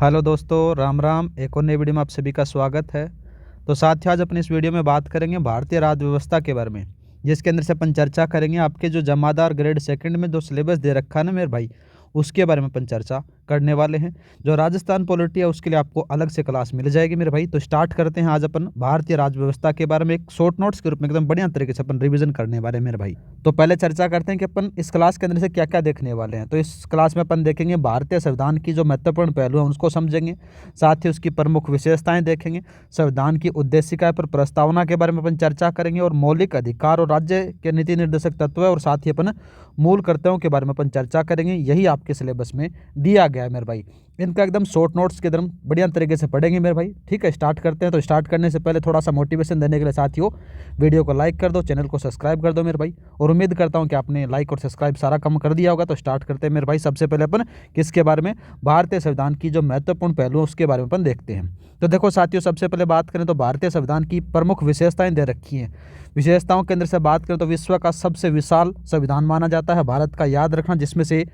Hello दोस्तों, राम राम। एक और नई वीडियो में आप सभी का स्वागत है। तो साथियों, आज अपनी इस वीडियो में बात करेंगे भारतीय राज्य व्यवस्था के बारे में, जिसके अंदर से अपन चर्चा करेंगे आपके जो जमादार ग्रेड सेकंड में जो सिलेबस दे रखा है ना मेरे भाई, उसके बारे में अपन चर्चा करने वाले हैं। जो राजस्थान पॉलिटी है उसके लिए आपको अलग से क्लास मिल जाएगी मेरे भाई। तो स्टार्ट करते हैं आज अपन भारतीय राज्य व्यवस्था के बारे में एक शॉर्ट नोट्स के रूप में एकदम बढ़िया तरीके से अपन रिवीजन करने वाले हैं मेरे भाई। तो पहले चर्चा करते हैं कि अपन इस क्लास के अंदर से क्या क्या देखने वाले हैं। तो इस क्लास में अपन देखेंगे भारतीय संविधान की जो महत्वपूर्ण पहलू हैं उसको समझेंगे, साथ ही उसकी प्रमुख विशेषताएं देखेंगे, संविधान की उद्देशिका पर प्रस्तावना के बारे में अपन चर्चा करेंगे, और मौलिक अधिकार और राज्य के नीति निर्देशक तत्व है, और साथ ही अपन मूल कर्तव्यों के बारे में अपन चर्चा करेंगे। यही आपके सिलेबस में दिया गया है मेरे भाई। इनका एकदम शॉर्ट नोट्स के एकदम बढ़िया तरीके से पढ़ेंगे मेरे भाई। ठीक है, स्टार्ट करते हैं। तो स्टार्ट करने से पहले थोड़ा सा मोटिवेशन देने के लिए साथियों, वीडियो को लाइक कर दो, चैनल को सब्सक्राइब कर दो मेरे भाई। और उम्मीद करता हूं कि आपने लाइक और सब्सक्राइब सारा काम कर दिया होगा। तो स्टार्ट करते हैं मेरे भाई। सबसे पहले अपन किसके बारे में, भारतीय संविधान की जो महत्वपूर्ण पहलू है उसके बारे में अपन देखते हैं। तो देखो साथियों, सबसे पहले बात करें तो भारतीय संविधान की प्रमुख विशेषताएं दे रखी हैं। विशेषताओं के अंदर से बात करें तो विश्व का सबसे विशाल संविधान माना जाता है भारत का, याद रखना, जिसमें से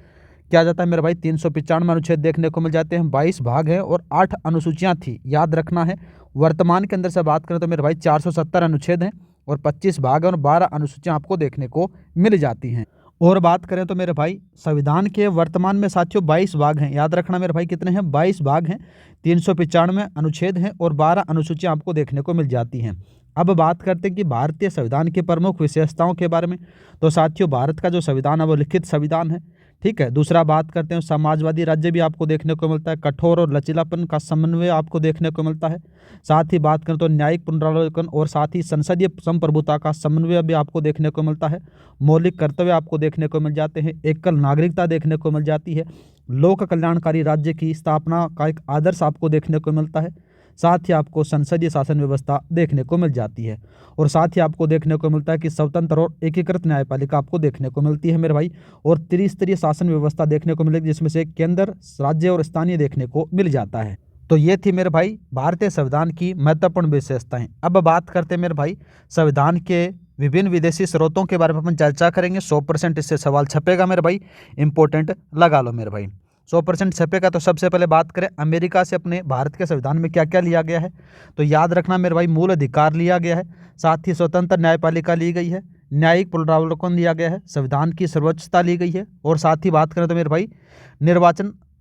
क्या जाता है मेरे भाई 395 अनुच्छेद देखने को मिल जाते हैं, 22 भाग हैं और 8 अनुसूचियां थी, याद रखना है। वर्तमान के अंदर से बात करें तो मेरे भाई 470 अनुच्छेद हैं और 25 भाग हैं और 12 अनुसूचियां आपको देखने को मिल जाती हैं। और बात करें तो मेरे भाई संविधान के वर्तमान में साथियों 22 भाग हैं, याद रखना मेरे भाई कितने हैं, 22 भाग हैं, 395 अनुच्छेद हैं और 12 अनुसूचियां आपको देखने को मिल जाती हैं। अब बात करते हैं कि भारतीय संविधान की प्रमुख विशेषताओं के बारे में। तो साथियों, भारत का जो संविधान है वो लिखित संविधान है। ठीक है, दूसरा बात करते हैं समाजवादी राज्य भी आपको देखने को मिलता है, कठोर और लचीलापन का समन्वय आपको देखने को मिलता है। साथ ही बात करें तो न्यायिक पुनरावलोकन और साथ ही संसदीय संप्रभुता का समन्वय भी आपको देखने को मिलता है। मौलिक कर्तव्य आपको देखने को मिल जाते हैं, एकल नागरिकता देखने को मिल जाती है, लोक कल्याणकारी राज्य की स्थापना का एक आदर्श आपको देखने को मिलता है। साथ ही आपको संसदीय शासन व्यवस्था देखने को मिल जाती है, और साथ ही आपको देखने को मिलता है कि स्वतंत्र और एकीकृत न्यायपालिका आपको देखने को मिलती है मेरे भाई, और त्रिस्तरीय शासन व्यवस्था देखने को मिलेगी, जिसमें से केंद्र, राज्य और स्थानीय देखने को मिल जाता है। तो ये थी मेरे भाई भारतीय संविधान की महत्वपूर्ण विशेषताएं। अब बात करते हैं मेरे भाई संविधान के विभिन्न विदेशी स्रोतों के बारे में अपन चर्चा करेंगे। 100% इससे सवाल छपेगा मेरे भाई, इंपॉर्टेंट लगा लो मेरे भाई। 100% छपेगा। तो सबसे पहले बात करें अमेरिका से अपने भारत के संविधान में क्या क्या लिया गया है। तो याद रखना मेरे भाई, मूल अधिकार लिया गया है, साथ ही स्वतंत्र न्यायपालिका ली गई है, न्यायिक पुनरावलोकन लिया गया है, संविधान की सर्वोच्चता ली गई है, और साथ ही बात करें तो मेरे भाई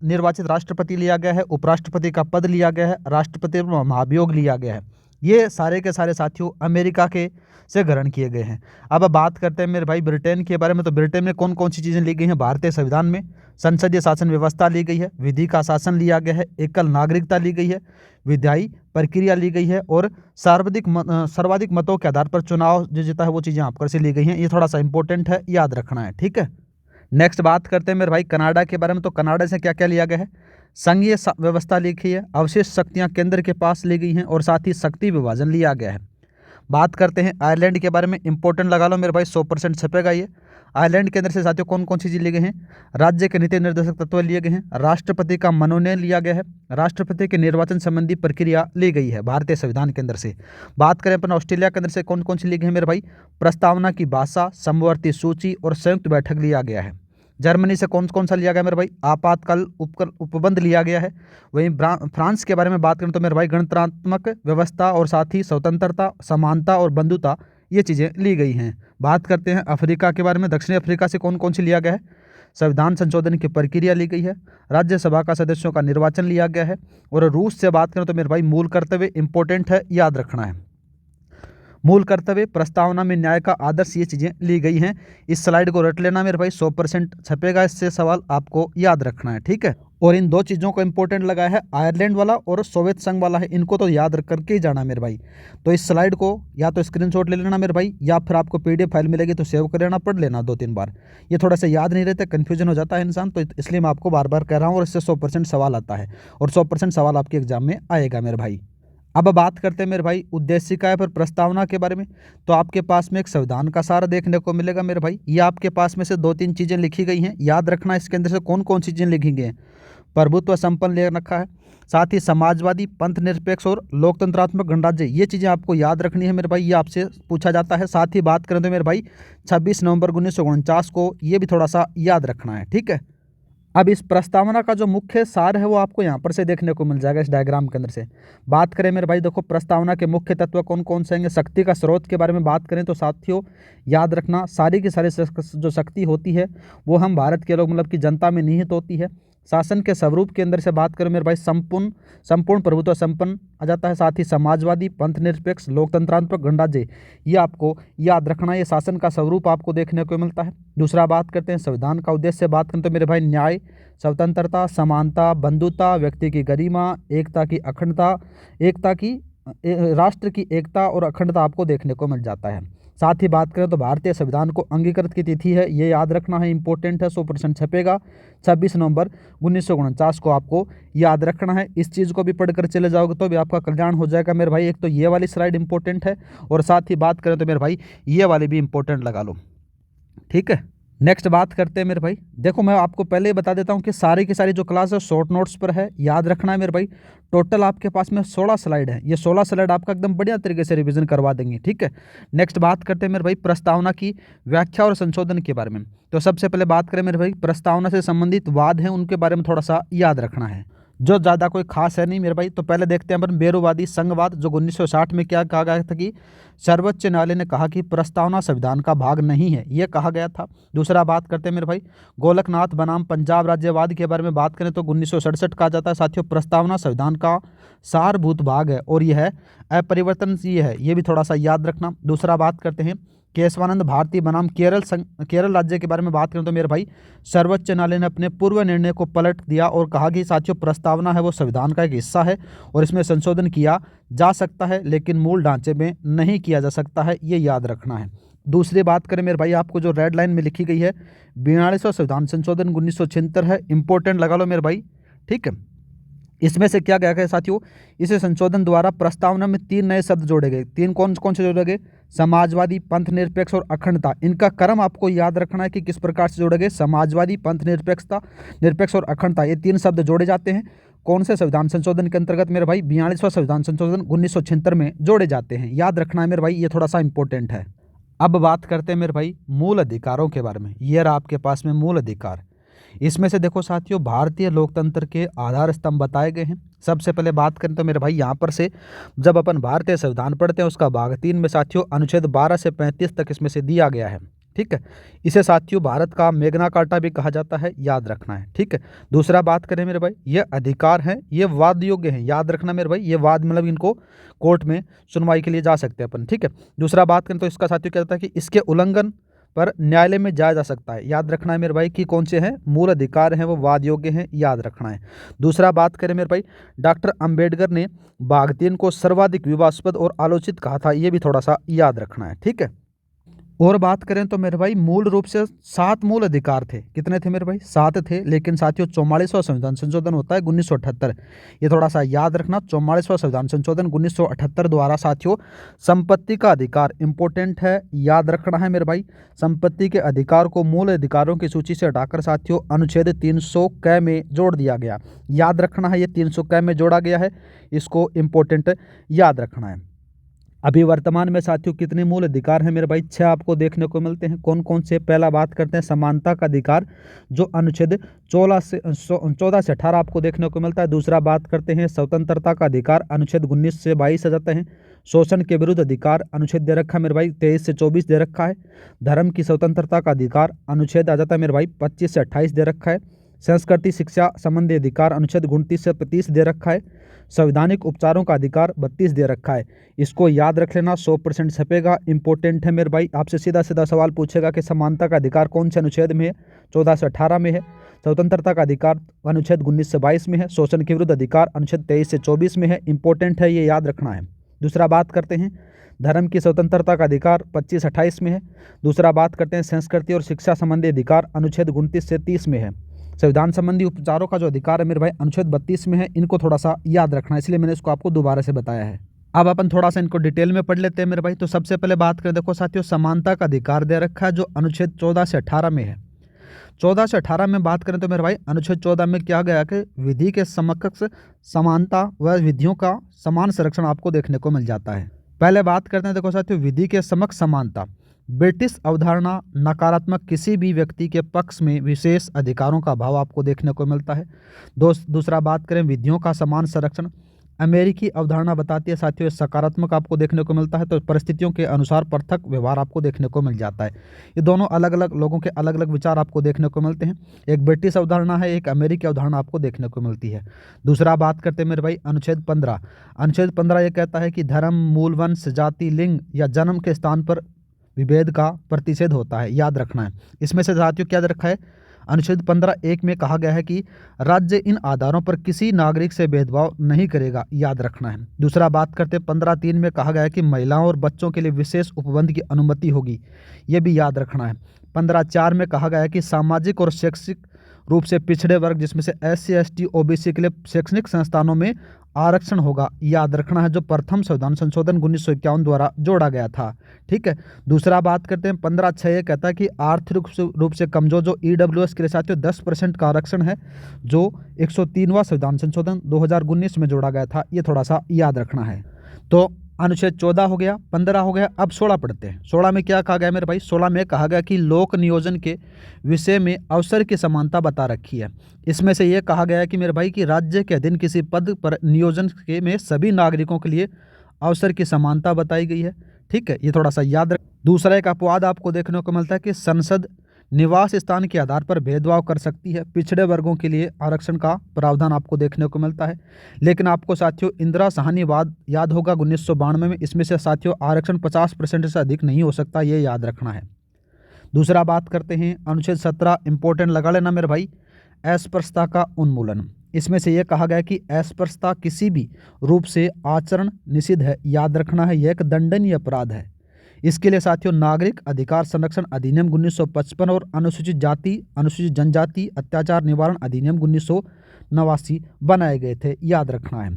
निर्वाचित राष्ट्रपति लिया गया है, उपराष्ट्रपति का पद लिया गया है, राष्ट्रपति महाभियोग लिया गया है। ये सारे के सारे साथियों अमेरिका के से ग्रहण किए गए हैं। अब बात करते हैं मेरे भाई ब्रिटेन के बारे में। तो ब्रिटेन में कौन कौन सी चीज़ें ली गई हैं भारतीय संविधान में। संसदीय शासन व्यवस्था ली गई है, विधि का शासन लिया गया है, एकल नागरिकता ली गई है, विधायी प्रक्रिया ली गई है, और सर्वाधिक मतों के आधार पर चुनाव जो जीता है वो चीज़ें आपकर से ली गई हैं। ये थोड़ा सा इंपॉर्टेंट है, याद रखना है। ठीक है, नेक्स्ट बात करते हैं मेरे भाई कनाडा के बारे में। तो कनाडा से क्या क्या लिया गया है, संघीय व्यवस्था लिखी है, अवशेष शक्तियां केंद्र के पास ली गई हैं, और साथ ही शक्ति विभाजन लिया गया है। बात करते हैं आयरलैंड के बारे में, इंपॉर्टेंट लगा लो मेरे भाई, 100% छपेगा ये। आयरलैंड के अंदर से साथियों कौन कौन सी चीज़ ली गई हैं, राज्य के नीति निर्देशक तत्व लिए गए हैं, राष्ट्रपति का मनोनयन लिया गया है, राष्ट्रपति के निर्वाचन संबंधी प्रक्रिया ली गई है भारतीय संविधान के अंदर से। बात करें अपन ऑस्ट्रेलिया के अंदर से कौन कौन सी ली गई है मेरे भाई, प्रस्तावना की भाषा, समवर्ती सूची और संयुक्त बैठक लिया गया है। जर्मनी से कौन कौन सा लिया गया मेरे भाई, आपातकाल उपबंध लिया गया है। वहीं फ्रांस के बारे में बात करें तो मेरे भाई गणतंत्रात्मक व्यवस्था और साथ ही स्वतंत्रता, समानता और बंधुता, ये चीज़ें ली गई हैं। बात करते हैं अफ्रीका के बारे में। दक्षिणी अफ्रीका से कौन कौन सी लिया गया है, संविधान संशोधन की प्रक्रिया ली गई है, राज्यसभा का सदस्यों का निर्वाचन लिया गया है, और रूस से बात करें तो मेरे भाई मूल कर्तव्य इंपॉर्टेंट है, याद रखना है। मूल कर्तव्य, प्रस्तावना में न्याय का आदर्श, ये चीज़ें ली गई हैं। इस स्लाइड को रट लेना मेरे भाई, 100% छपेगा, इससे सवाल आपको याद रखना है। ठीक है, और इन दो चीज़ों को इंपॉर्टेंट लगा है, आयरलैंड वाला और सोवियत संघ वाला है, इनको तो याद रख करके ही जाना मेरे भाई। तो इस स्लाइड को या तो स्क्रीनशॉट ले लेना मेरे भाई, या फिर आपको PDF फाइल मिलेगी तो सेव कर लेना, पढ़ लेना 2-3 बार। ये थोड़ा सा याद नहीं रहता, कन्फ्यूजन हो जाता है इंसान, तो इसलिए मैं आपको बार बार कह रहा हूँ, और इससे 100% सवाल आता है, और 100% सवाल आपके एग्जाम में आएगा मेरे भाई। अब बात करते हैं मेरे भाई उद्देशिका पर प्रस्तावना के बारे में। तो आपके पास में एक संविधान का सार देखने को मिलेगा मेरे भाई। ये आपके पास में से 2-3 चीज़ें लिखी गई हैं, याद रखना इसके अंदर से कौन कौन सी चीज़ें लिखी गई हैं। प्रभुत्व संपन्न ले रखा है, साथ ही समाजवादी, पंथ निरपेक्ष और लोकतंत्रात्मक गणराज्य, ये चीज़ें आपको याद रखनी है मेरे भाई, ये आपसे पूछा जाता है। साथ ही बात करें तो मेरे भाई 26 नवंबर 1949 को, ये भी थोड़ा सा याद रखना है। ठीक है, अब इस प्रस्तावना का जो मुख्य सार है वो आपको यहाँ पर से देखने को मिल जाएगा इस डायग्राम के अंदर से। बात करें मेरे भाई, देखो प्रस्तावना के मुख्य तत्व कौन कौन से हैं। शक्ति का स्रोत के बारे में बात करें तो साथियों याद रखना, सारी की सारी जो शक्ति होती है वो हम भारत के लोग मतलब की जनता में निहित होती है। शासन के स्वरूप के अंदर से बात करें मेरे भाई, संपूर्ण प्रभुत्व संपन्न आ जाता है। साथ ही समाजवादी, पंथ निरपेक्ष, लोकतंत्रात्मक, गणराज्य, ये आपको याद रखना, ये शासन का स्वरूप आपको देखने को मिलता है। दूसरा बात करते हैं संविधान का उद्देश्य से बात करें तो मेरे भाई न्याय, स्वतंत्रता, समानता, बंधुता, व्यक्ति की गरिमा, एकता की अखंडता, राष्ट्र की एकता और अखंडता आपको देखने को मिल जाता है। साथ ही बात करें तो भारतीय संविधान को अंगीकृत की तिथि है, ये याद रखना है, इंपॉर्टेंट है, 100% छपेगा 26 नवंबर 1949 को आपको याद रखना है। इस चीज़ को भी पढ़कर चले जाओगे तो भी आपका कल्याण हो जाएगा मेरे भाई। एक तो ये वाली स्लाइड इंपॉर्टेंट है और साथ ही बात करें तो मेरे भाई ये वाली भी इंपॉर्टेंट लगा लो, ठीक है। नेक्स्ट बात करते हैं मेरे भाई, देखो मैं आपको पहले ही बता देता हूँ कि सारी की सारी जो क्लास है शॉर्ट नोट्स पर है, याद रखना है मेरे भाई। टोटल आपके पास में 16 स्लाइड है, ये 16 स्लाइड आपका एकदम बढ़िया तरीके से रिवीजन करवा देंगे, ठीक है। नेक्स्ट बात करते हैं मेरे भाई प्रस्तावना की व्याख्या और संशोधन के बारे में। तो सबसे पहले बात करें मेरे भाई, प्रस्तावना से संबंधित वाद हैं उनके बारे में थोड़ा सा याद रखना है, जो ज़्यादा कोई खास है नहीं मेरे भाई। तो पहले देखते हैं अपन बेरोवादी संघवाद, जो 1960 में क्या कहा गया था कि सर्वोच्च न्यायालय ने कहा कि प्रस्तावना संविधान का भाग नहीं है, ये कहा गया था। दूसरा बात करते हैं मेरे भाई गोलकनाथ बनाम पंजाब राज्यवाद के बारे में बात करें तो 1967 कहा जाता है। साथियों प्रस्तावना संविधान का सारभूत भाग है और यह अपरिवर्तनशील है, ये भी थोड़ा सा याद रखना। दूसरा बात करते हैं केशवानंद भारती बनाम केरल राज्य के बारे में बात करें तो मेरे भाई सर्वोच्च न्यायालय ने अपने पूर्व निर्णय को पलट दिया और कहा कि साथियों प्रस्तावना है वो संविधान का एक हिस्सा है और इसमें संशोधन किया जा सकता है लेकिन मूल ढांचे में नहीं किया जा सकता है, ये याद रखना है। दूसरी बात करें मेरे भाई, आपको जो रेड लाइन में लिखी गई है 42वां संविधान संशोधन 1976 है, इंपॉर्टेंट लगा लो मेरे भाई, ठीक है। इसमें से क्या गया है साथियों, इस संशोधन द्वारा प्रस्तावना में 3 नए शब्द जोड़े गए। 3 कौन कौन से जोड़े गए, समाजवादी, पंथ निरपेक्ष और अखंडता। इनका क्रम आपको याद रखना है कि किस प्रकार से जोड़े गए, समाजवादी, पंथ निरपेक्ष और अखंडता, ये 3 शब्द जोड़े जाते हैं। कौन से संविधान संशोधन के अंतर्गत मेरे भाई, 42वां संविधान संशोधन 1976 में जोड़े जाते हैं, याद रखना है मेरे भाई, ये थोड़ा सा इंपॉर्टेंट है। अब बात करते हैं मेरे भाई मूल अधिकारों के बारे में। ये रहा आपके पास में मूल अधिकार। इसमें से देखो साथियों भारतीय लोकतंत्र के आधार स्तंभ बताए गए हैं। सबसे पहले बात करें तो मेरे भाई यहाँ पर से जब अपन भारतीय संविधान पढ़ते हैं उसका भाग 3 में साथियों अनुच्छेद 12 से 35 तक इसमें से दिया गया है, ठीक है। इसे साथियों भारत का मैग्ना कार्टा भी कहा जाता है, याद रखना है, ठीक है। दूसरा बात करें मेरे भाई, ये अधिकार हैं, ये वाद योग्य हैं, याद रखना मेरे भाई, ये वाद मतलब इनको कोर्ट में सुनवाई के लिए जा सकते हैं अपन, ठीक है। दूसरा बात करें तो इसका साथियों क्या होता है कि इसके उल्लंघन पर न्यायालय में जाया जा सकता है, याद रखना है मेरे भाई कि कौन से हैं मूल अधिकार हैं वो वाद योग्य हैं, याद रखना है। दूसरा बात करें मेरे भाई, डॉक्टर अंबेडकर ने भाग 3 को सर्वाधिक विवादास्पद और आलोचित कहा था, ये भी थोड़ा सा याद रखना है, ठीक है। और बात करें तो मेरे भाई मूल रूप से 7 मूल अधिकार थे। कितने थे मेरे भाई, 7 थे, लेकिन साथियों 44वां संविधान संशोधन होता है 1978, ये थोड़ा सा याद रखना। 44वां संविधान संशोधन 1978 द्वारा साथियों संपत्ति का अधिकार इंपॉर्टेंट है, याद रखना है मेरे भाई। संपत्ति के अधिकार को मूल अधिकारों की सूची से हटाकर साथियों अनुच्छेद 300 क में जोड़ दिया गया, याद रखना है, ये 300 क में जोड़ा गया है, इसको इंपॉर्टेंट याद रखना है। अभी वर्तमान में साथियों कितने मूल अधिकार हैं मेरे भाई, 6 आपको देखने को मिलते हैं। कौन कौन से, पहला बात करते हैं समानता का अधिकार जो अनुच्छेद 14 से 18 आपको देखने को मिलता है। दूसरा बात करते हैं स्वतंत्रता का अधिकार अनुच्छेद 19 से 22 आ जाते हैं। शोषण के विरुद्ध अधिकार अनुच्छेद दे रखा है मेरे भाई 23 से 24 दे रखा है। धर्म की स्वतंत्रता का अधिकार अनुच्छेद आ जाता है मेरे भाई 25 से 28 दे रखा है। संस्कृति शिक्षा संबंधी अधिकार अनुच्छेद 29 से 35 दे रखा है। संवैधानिक उपचारों का अधिकार 32 दे रखा है, इसको याद रख लेना, 100% छपेगा, इंपॉर्टेंट है मेरे भाई। आपसे सीधा सीधा सवाल पूछेगा कि समानता का अधिकार कौन से अनुच्छेद में है, 14 से 18 में है। स्वतंत्रता का अधिकार अनुच्छेद 19 से 22 में है। शोषण के विरुद्ध अधिकार अनुच्छेद 23 से 24 में है, इंपॉर्टेंट है, ये याद रखना है। दूसरा बात करते हैं धर्म की स्वतंत्रता का अधिकार 25-28 में है। दूसरा बात करते हैं संस्कृति और शिक्षा संबंधी अधिकार अनुच्छेद 29 से 30 में है। संविधान संबंधी उपचारों का जो अधिकार है मेरे भाई अनुच्छेद 32 में है, इनको थोड़ा सा याद रखना है, इसलिए मैंने इसको आपको दोबारा से बताया है। अब अपन थोड़ा सा इनको डिटेल में पढ़ लेते हैं मेरे भाई। तो सबसे पहले बात करें, देखो साथियों समानता का अधिकार दे रखा है जो अनुच्छेद 14 से 18 में है। 14 से 18 में बात करें तो मेरे भाई अनुच्छेद 14 में क्या गया कि विधि के समकक्ष समानता व विधियों का समान संरक्षण आपको देखने को मिल जाता है। पहले बात करते हैं देखो साथियों विधि के समक्ष समानता। ब्रिटिश अवधारणा नकारात्मक किसी भी व्यक्ति के पक्ष में विशेष अधिकारों का अभाव आपको देखने को मिलता है। दूसरा बात करें विधियों का समान संरक्षण, अमेरिकी अवधारणा बताती है साथियों सकारात्मक आपको देखने को मिलता है, तो परिस्थितियों के अनुसार पृथक व्यवहार आपको देखने को मिल जाता है। ये दोनों अलग अलग लोगों के अलग अलग विचार आपको देखने को मिलते हैं। एक ब्रिटिश अवधारणा है, एक अमेरिकी अवधारणा आपको देखने को मिलती है। दूसरा बात करते हैं मेरे भाई अनुच्छेद 15। अनुच्छेद 15 ये कहता है कि धर्म, मूल, वंश, जाति, लिंग या जन्म के स्थान पर विभेद का प्रतिषेध होता है, याद रखना है। इसमें से साथियों क्या रखा है, अनुच्छेद 15(1) में कहा गया है कि राज्य इन आधारों पर किसी नागरिक से भेदभाव नहीं करेगा, याद रखना है। दूसरा बात करते 15(3) में कहा गया है कि महिलाओं और बच्चों के लिए विशेष उपबंध की अनुमति होगी, ये भी याद रखना है। 15(4) में कहा गया है कि सामाजिक और शैक्षिक रूप से पिछड़े वर्ग जिसमें से SC, ST, OBC के लिए शैक्षणिक संस्थानों में आरक्षण होगा, याद रखना है, जो प्रथम संविधान संशोधन 1951 द्वारा जोड़ा गया था। ठीक है। दूसरा बात करते हैं 15(6) ये कहता है कि आर्थिक रूप से कमजोर जो EWS के लिए साथियों 10% का आरक्षण है, जो 103वां संविधान संशोधन 2019 में जोड़ा गया था, ये थोड़ा सा याद रखना है। तो अनुच्छेद 14 हो गया, 15 हो गया, अब 16 पढ़ते हैं। 16 में क्या कहा गया मेरे भाई, 16 में कहा गया कि लोक नियोजन के विषय में अवसर की समानता बता रखी है। इसमें से ये कहा गया है कि मेरे भाई कि राज्य के अधीन किसी पद पर नियोजन के में सभी नागरिकों के लिए अवसर की समानता बताई गई है। ठीक है, ये थोड़ा सा याद रख। दूसरा एक अपवाद आपको देखने को मिलता है कि संसद निवास स्थान के आधार पर भेदभाव कर सकती है। पिछड़े वर्गों के लिए आरक्षण का प्रावधान आपको देखने को मिलता है। लेकिन आपको साथियों इंदिरा साहनी वाद याद होगा 1992 में, इसमें से साथियों आरक्षण 50% से अधिक नहीं हो सकता, ये याद रखना है। दूसरा बात करते हैं अनुच्छेद 17, इंपॉर्टेंट लगा लेना मेरे भाई, अस्पृश्यता का उन्मूलन। इसमें से यह कहा गया कि अस्पृश्यता किसी भी रूप से आचरण निषिद्ध है, याद रखना है, यह एक दंडनीय अपराध है। इसके लिए साथियों नागरिक अधिकार संरक्षण अधिनियम 1955 और अनुसूचित जाति अनुसूचित जनजाति अत्याचार निवारण अधिनियम 1989 बनाए गए थे, याद रखना है।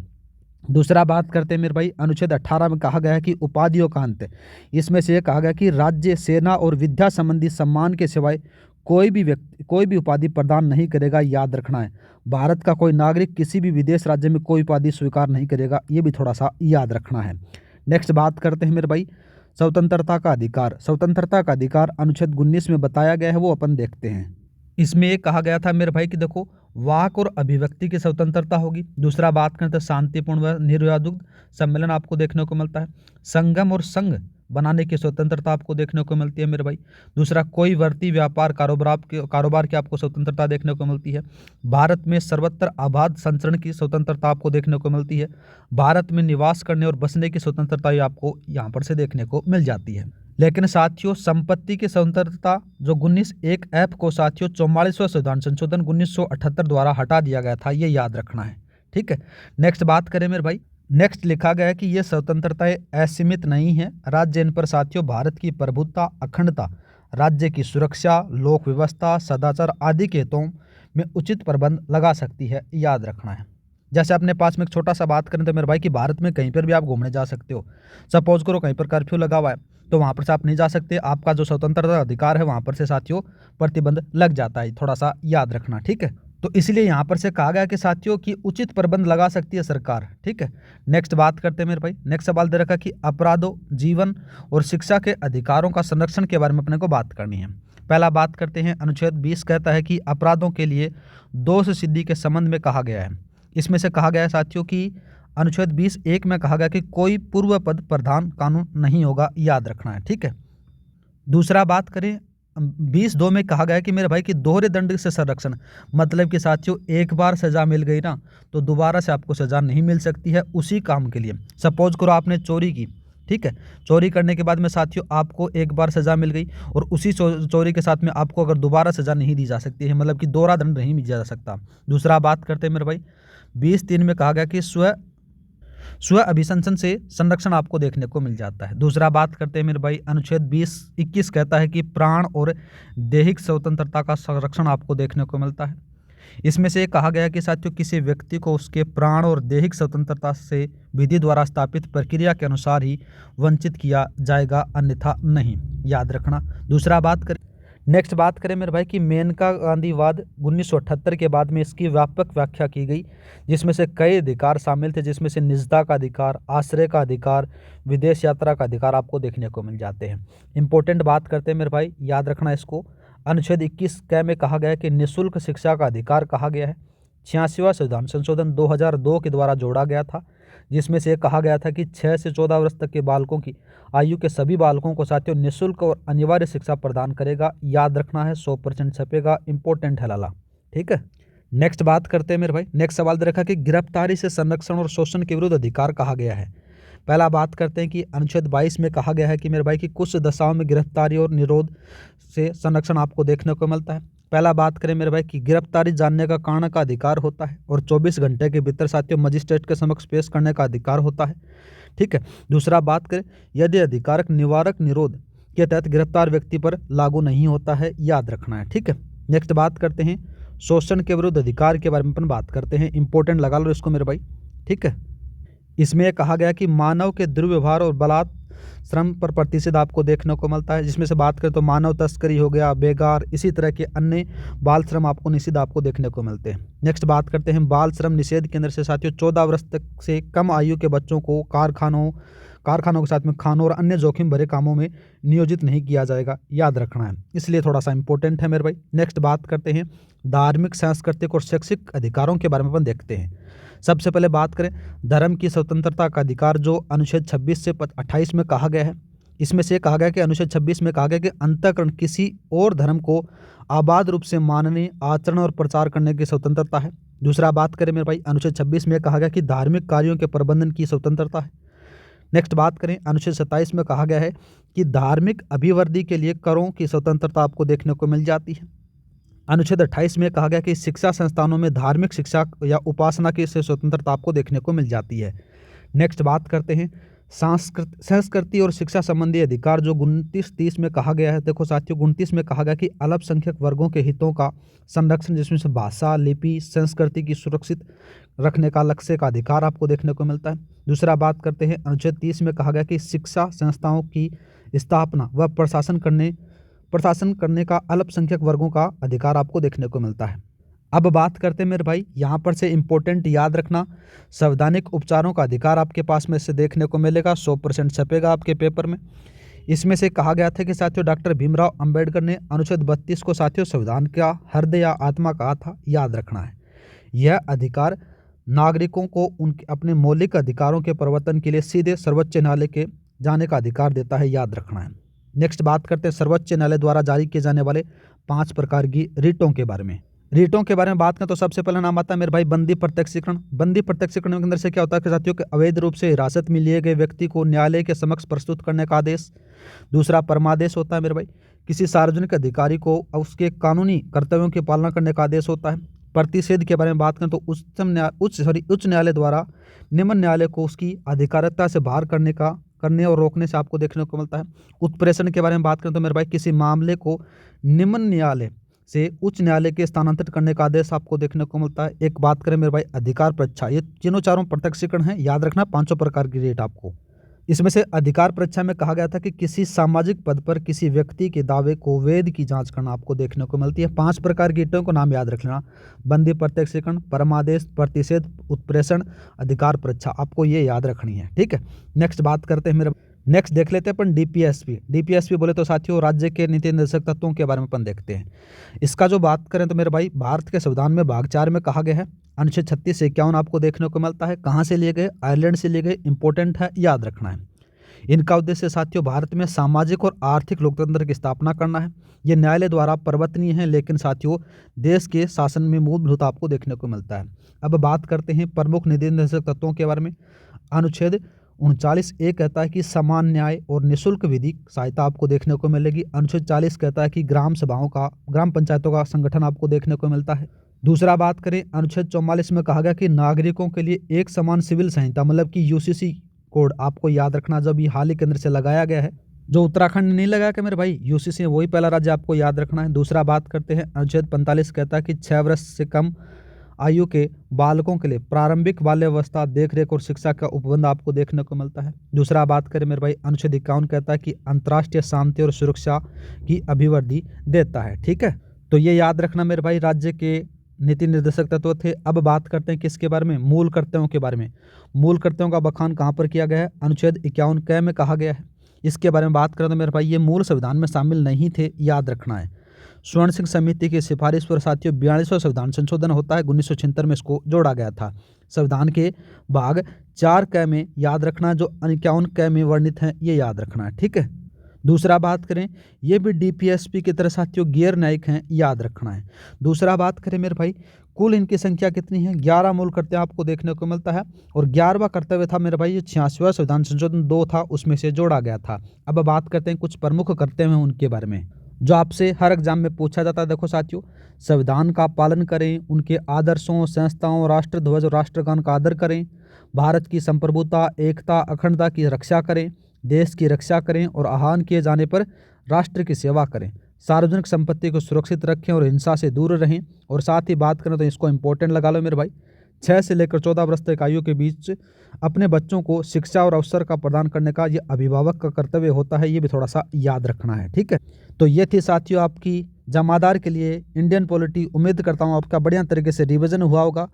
दूसरा बात करते हैं मेरे भाई अनुच्छेद 18 में कहा गया है कि उपाधियों का अंत। इसमें से यह कहा गया कि राज्य, सेना और विद्या संबंधी सम्मान के सिवाय कोई भी उपाधि प्रदान नहीं करेगा, याद रखना है। भारत का कोई नागरिक किसी भी विदेश राज्य में कोई उपाधि स्वीकार नहीं करेगा, ये भी थोड़ा सा याद रखना है। नेक्स्ट बात करते हैं मेरे भाई स्वतंत्रता का अधिकार। स्वतंत्रता का अधिकार अनुच्छेद 19 में बताया गया है, वो अपन देखते हैं। इसमें एक कहा गया था मेरे भाई कि देखो वाक और अभिव्यक्ति की स्वतंत्रता होगी। दूसरा बात करें तो शांतिपूर्ण व निर्विवाद सम्मेलन आपको देखने को मिलता है। संगम और संघ बनाने की स्वतंत्रता आपको देखने को मिलती है मेरे भाई। दूसरा कोई वर्ती व्यापार कारोबार की आपको स्वतंत्रता देखने को मिलती है। भारत में सर्वत्र अबाध संचरण की स्वतंत्रता आपको देखने को मिलती है। भारत में निवास करने और बसने की स्वतंत्रता आपको यहाँ पर से देखने को मिल जाती है। लेकिन साथियों संपत्ति की स्वतंत्रता जो 19(1)(f) को साथियों 44वां संविधान संशोधन 1978 द्वारा हटा दिया गया था, ये याद रखना है। ठीक है। नेक्स्ट बात करें मेरे भाई, नेक्स्ट लिखा गया है कि ये स्वतंत्रताएं असीमित नहीं है। राज्य इन पर साथियों भारत की प्रभुत्ता, अखंडता, राज्य की सुरक्षा, लोक व्यवस्था, सदाचार आदि के हितों में उचित प्रबंध लगा सकती है, याद रखना है। जैसे अपने पास में एक छोटा सा बात करें तो मेरे भाई कि भारत में कहीं पर भी आप घूमने जा सकते हो। सपोज करो कहीं पर कर्फ्यू लगा हुआ है तो वहाँ पर से आप नहीं जा सकते, आपका जो स्वतंत्रता अधिकार है वहाँ पर से साथियों प्रतिबंध लग जाता है, थोड़ा सा याद रखना। ठीक है, तो इसलिए यहाँ पर से कहा गया कि साथियों की उचित प्रबंध लगा सकती है सरकार। ठीक है। नेक्स्ट बात करते हैं मेरे भाई, नेक्स्ट सवाल दे रखा कि अपराधों, जीवन और शिक्षा के अधिकारों का संरक्षण के बारे में अपने को बात करनी है। पहला बात करते हैं अनुच्छेद 20 कहता है कि अपराधों के लिए दोष सिद्धि के संबंध में कहा गया है। इसमें से कहा गया है साथियों कि अनुच्छेद 20(1) में कहा गया कि कोई पूर्व पद प्रधान कानून नहीं होगा, याद रखना है। ठीक है। दूसरा बात करें 20(2) में कहा गया कि मेरे भाई कि दोहरे दंड से संरक्षण, मतलब कि साथियों एक बार सजा मिल गई ना तो दोबारा से आपको सजा नहीं मिल सकती है उसी काम के लिए। सपोज करो आपने चोरी की, ठीक है, चोरी करने के बाद में साथियों आपको एक बार सजा मिल गई और उसी चोरी के साथ में आपको अगर दोबारा सजा नहीं दी जा सकती है, मतलब कि दोहरा दंड नहीं दिया जा सकता। दूसरा बात करते हैं मेरे भाई 20(3) में कहा गया कि स्व अभिशंसन से संरक्षण आपको देखने को मिल जाता है। दूसरा बात करते हैं मेरे भाई अनुच्छेद 20(21) कहता है कि प्राण और दैहिक स्वतंत्रता का संरक्षण आपको देखने को मिलता है। इसमें से कहा गया कि साथियों किसी व्यक्ति को उसके प्राण और दैहिक स्वतंत्रता से विधि द्वारा स्थापित प्रक्रिया के अनुसार ही वंचित किया जाएगा, अन्यथा नहीं, याद रखना। दूसरा बात करें नेक्स्ट बात करें मेरे भाई कि मेनका गांधीवाद 1978 के बाद में इसकी व्यापक व्याख्या की गई, जिसमें से कई अधिकार शामिल थे, जिसमें से निजता का अधिकार, आश्रय का अधिकार, विदेश यात्रा का अधिकार आपको देखने को मिल जाते हैं। इंपॉर्टेंट बात करते हैं मेरे भाई, याद रखना इसको। अनुच्छेद 21 क में कहा गया है कि निःशुल्क शिक्षा का अधिकार कहा गया है। 86वां संविधान संशोधन 2002 के द्वारा जोड़ा गया था, जिसमें से कहा गया था कि 6 से 14 वर्ष तक के बालकों की आयु के सभी बालकों को साथियों निःशुल्क और अनिवार्य शिक्षा प्रदान करेगा। याद रखना है, 100% छपेगा, इंपॉर्टेंट है लाला, ठीक है। नेक्स्ट बात करते हैं मेरे भाई। नेक्स्ट सवाल दे रखा कि गिरफ्तारी से संरक्षण और शोषण के विरुद्ध अधिकार कहा गया है। पहला बात करते हैं कि अनुच्छेद 22 में कहा गया है कि मेरे भाई कि कुछ दशाओं में गिरफ्तारी और निरोध से संरक्षण आपको देखने को मिलता है। पहला बात करें मेरे भाई कि गिरफ्तारी जानने का कारण का अधिकार होता है और 24 घंटे के भीतर साथियों मजिस्ट्रेट के समक्ष पेश करने का अधिकार होता है, ठीक है। दूसरा बात करें, यदि अधिकारक निवारक निरोध के तहत गिरफ्तार व्यक्ति पर लागू नहीं होता है, याद रखना है, ठीक है। नेक्स्ट बात करते हैं शोषण के विरुद्ध अधिकार के बारे में अपन बात करते हैं। इंपॉर्टेंट लगा लो इसको मेरे भाई, ठीक है। इसमें कहा गया कि मानव के दुर्व्यवहार और बलात् श्रम पर प्रतिषेध आपको देखने को मिलता है, जिसमें से बात करें तो मानव तस्करी हो गया, बेगार, इसी तरह के अन्य बाल श्रम आपको निषेध आपको देखने को मिलते हैं। नेक्स्ट बात करते हैं बाल श्रम निषेध के अंदर से साथियों 14 वर्ष तक से कम आयु के बच्चों को कारखानों के साथ में खानों और अन्य जोखिम भरे कामों में नियोजित नहीं किया जाएगा, याद रखना है, इसलिए थोड़ा सा इंपॉर्टेंट है मेरे भाई। नेक्स्ट बात करते हैं धार्मिक, सांस्कृतिक और शैक्षिक अधिकारों के बारे में अपन देखते हैं। सबसे पहले बात करें धर्म की स्वतंत्रता का अधिकार, जो अनुच्छेद 26 से 28 में कहा गया है। इसमें से कहा गया कि अनुच्छेद 26 में कहा गया कि अंतःकरण किसी और धर्म को आबाद रूप से मानने, आचरण और प्रचार करने की स्वतंत्रता है। दूसरा बात करें मेरे भाई, अनुच्छेद 26 में कहा गया कि धार्मिक कार्यों के प्रबंधन की स्वतंत्रता है। नेक्स्ट बात करें, अनुच्छेद 27 में कहा गया है कि धार्मिक अभिवृद्धि के लिए करों की स्वतंत्रता आपको देखने को मिल जाती है। अनुच्छेद 28 में कहा गया कि शिक्षा संस्थानों में धार्मिक शिक्षा या उपासना की स्वतंत्रता आपको देखने को मिल जाती है। नेक्स्ट बात करते हैं संस्कृति और शिक्षा संबंधी अधिकार, जो 29-30 में कहा गया है। देखो साथियों, 29 में कहा गया कि अल्पसंख्यक वर्गों के हितों का संरक्षण, जिसमें से भाषा, लिपि, संस्कृति की सुरक्षित रखने का लक्ष्य का अधिकार आपको देखने को मिलता है। दूसरा बात करते हैं, अनुच्छेद 30 में कहा गया कि शिक्षा संस्थाओं की स्थापना व प्रशासन करने का अल्पसंख्यक वर्गों का अधिकार आपको देखने को मिलता है। अब बात करते हैं मेरे भाई, यहाँ पर से इंपॉर्टेंट याद रखना, संवैधानिक उपचारों का अधिकार आपके पास में से देखने को मिलेगा, 100% छपेगा आपके पेपर में। इसमें से कहा गया था कि साथियों डॉक्टर भीमराव अंबेडकर ने अनुच्छेद 32 को साथियों संविधान का हृदय या आत्मा कहा था, याद रखना है। यह अधिकार नागरिकों को उनके अपने मौलिक अधिकारों के प्रवर्तन के लिए सीधे सर्वोच्च न्यायालय के जाने का अधिकार देता है, याद रखना है। नेक्स्ट बात करते हैं सर्वोच्च न्यायालय द्वारा जारी किए जाने वाले 5 प्रकार की रिटों के बारे में। रिटों के बारे में बात करें तो सबसे पहला नाम आता है मेरे भाई बंदी प्रत्यक्षीकरण। बंदी प्रत्यक्षीकरण के अंदर से क्या होता है कि साथियों के अवैध रूप से हिरासत में लिए गए व्यक्ति को न्यायालय के समक्ष प्रस्तुत करने का आदेश। दूसरा परमादेश होता है मेरे भाई, किसी सार्वजनिक अधिकारी को उसके कानूनी कर्तव्यों की पालना करने का आदेश होता है। प्रतिषेध के बारे में बात करें तो उच्च न्यायालय द्वारा निम्न न्यायालय को उसकी अधिकारिता से बाहर करने और रोकने से आपको देखने को मिलता है। उत्प्रेषण के बारे में बात करें तो मेरे भाई किसी मामले को निम्न न्यायालय से उच्च न्यायालय के स्थानांतरित करने का आदेश आपको देखने को मिलता है। एक बात करें मेरे भाई अधिकार परीक्षा, ये तीनों चारों प्रत्यक्षीकरण है, याद रखना 5 प्रकार की रेट आपको। इसमें से अधिकार परीक्षा में कहा गया था कि किसी सामाजिक पद पर किसी व्यक्ति के दावे को वैध की जांच करना आपको देखने को मिलती है। 5 प्रकार की रिटों को नाम याद रख लेना, बंदी प्रत्यक्षीकरण, परमादेश, प्रतिषेध, उत्प्रेषण, अधिकार परीक्षा, आपको ये याद रखनी है, ठीक है। नेक्स्ट बात करते हैं मेरे नेक्स्ट देख लेते हैं अपन डीपीएसपी बोले तो साथियों राज्य के नीति निर्देशक तत्वों के बारे में अपन देखते हैं। इसका जो बात करें तो मेरे भाई भारत के संविधान में भाग 4 में कहा गया है, अनुच्छेद 36 से 51 आपको देखने को मिलता है। कहाँ से लिए गए? आयरलैंड से लिए गए, इंपॉर्टेंट है, याद रखना है। इनका उद्देश्य साथियों भारत में सामाजिक और आर्थिक लोकतंत्र की स्थापना करना है। ये न्यायालय द्वारा परिवर्तनीय है, लेकिन साथियों देश के शासन में मूलभूत आपको देखने को मिलता है। अब बात करते हैं प्रमुख नीति निर्देशक तत्वों के बारे में। अनुच्छेद 39A कहता है कि समान न्याय और निःशुल्क विधिक सहायता आपको देखने को मिलेगी। अनुच्छेद 40 कहता है कि ग्राम पंचायतों का संगठन आपको देखने को मिलता है। दूसरा बात करें अनुच्छेद 44 में कहा गया कि नागरिकों के लिए एक समान सिविल संहिता मतलब कि यूसीसी कोड आपको याद रखना, जब ये हाल ही के अंदर से लगाया गया है। जो उत्तराखंड नहीं लगाया क्या मेरे भाई, यूसीसी वही पहला राज्य आपको याद रखना है। दूसरा बात करते हैं अनुच्छेद 45 कहता है कि 6 वर्ष से कम आयु के बालकों के लिए प्रारंभिक बाल्यावस्था देखरेख और शिक्षा का उपबंध आपको देखने को मिलता है। दूसरा बात करें मेरे भाई, अनुच्छेद 51 कहता है कि अंतर्राष्ट्रीय शांति और सुरक्षा की अभिवृद्धि देता है। ठीक है, तो ये याद रखना मेरे भाई, राज्य के नीति निर्देशक तत्व थे। अब बात करते हैं किसके बारे में, मूल कर्तव्यों के बारे में। मूल कर्तव्यों का बखान कहाँ पर किया गया है, अनुच्छेद 51 क में कहा गया है। इसके बारे में बात करें तो मेरे भाई ये मूल संविधान में शामिल नहीं थे, याद रखना है। स्वर्ण सिंह समिति की सिफारिश पर साथियों 42वां संविधान संशोधन होता है, 1976 में इसको जोड़ा गया था। संविधान के भाग 4 क में याद रखना, जो 51 क में वर्णित है ये याद रखना है। ठीक है, दूसरा बात करें, ये भी डीपीएसपी की तरह साथियों गैर न्यायिक हैं, याद रखना है। दूसरा बात करें मेरे भाई, कुल इनकी संख्या कितनी है, 11 मूल कर्तव्य आपको देखने को मिलता है। और 11वां कर्तव्य था मेरे भाई ये 86वां संविधान संशोधन 2 था, उसमें से जोड़ा गया था। अब बात करते हैं कुछ प्रमुख कर्तव्य हैं उनके बारे में, जो आपसे हर एग्जाम में पूछा जाता है। देखो साथियों, संविधान का पालन करें, उनके आदर्शों, संस्थाओं, राष्ट्रध्वज और राष्ट्रगान का आदर करें, भारत की संप्रभुता, एकता, अखंडता की रक्षा करें, देश की रक्षा करें और आह्वान किए जाने पर राष्ट्र की सेवा करें, सार्वजनिक संपत्ति को सुरक्षित रखें और हिंसा से दूर रहें। और साथ ही बात करें तो इसको इंपॉर्टेंट लगा लो मेरे भाई, 6 से लेकर 14 वर्ष तक आयु के बीच अपने बच्चों को शिक्षा और अवसर का प्रदान करने का ये अभिभावक का कर्तव्य होता है, ये भी थोड़ा सा याद रखना है। ठीक है, तो ये थी साथियों आपकी जमादार के लिए इंडियन पॉलिटी। उम्मीद करता हूँ आपका बढ़िया तरीके से रिवीजन हुआ होगा।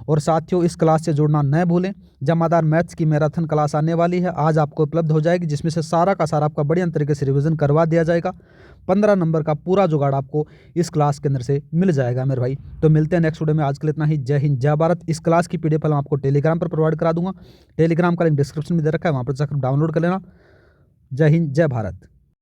और साथियों इस क्लास से जुड़ना न भूलें, जमादार मैथ्स की मैराथन क्लास आने वाली है, आज आपको उपलब्ध हो जाएगी, जिसमें से सारा का सारा आपका बढ़िया तरीके से रिवीजन करवा दिया जाएगा। 15 नंबर का पूरा जुगाड़ आपको इस क्लास के अंदर से मिल जाएगा मेरे भाई। तो मिलते हैं नेक्स्ट वीडियो में, आज के लिए इतना ही। जय हिंद, जय भारत। इस क्लास की पीडीएफ मैं आपको टेलीग्राम पर प्रोवाइड करा दूंगा, टेलीग्राम का लिंक डिस्क्रिप्शन में दे रखा है, वहाँ पर जाकर डाउनलोड कर लेना। जय हिंद, जय भारत।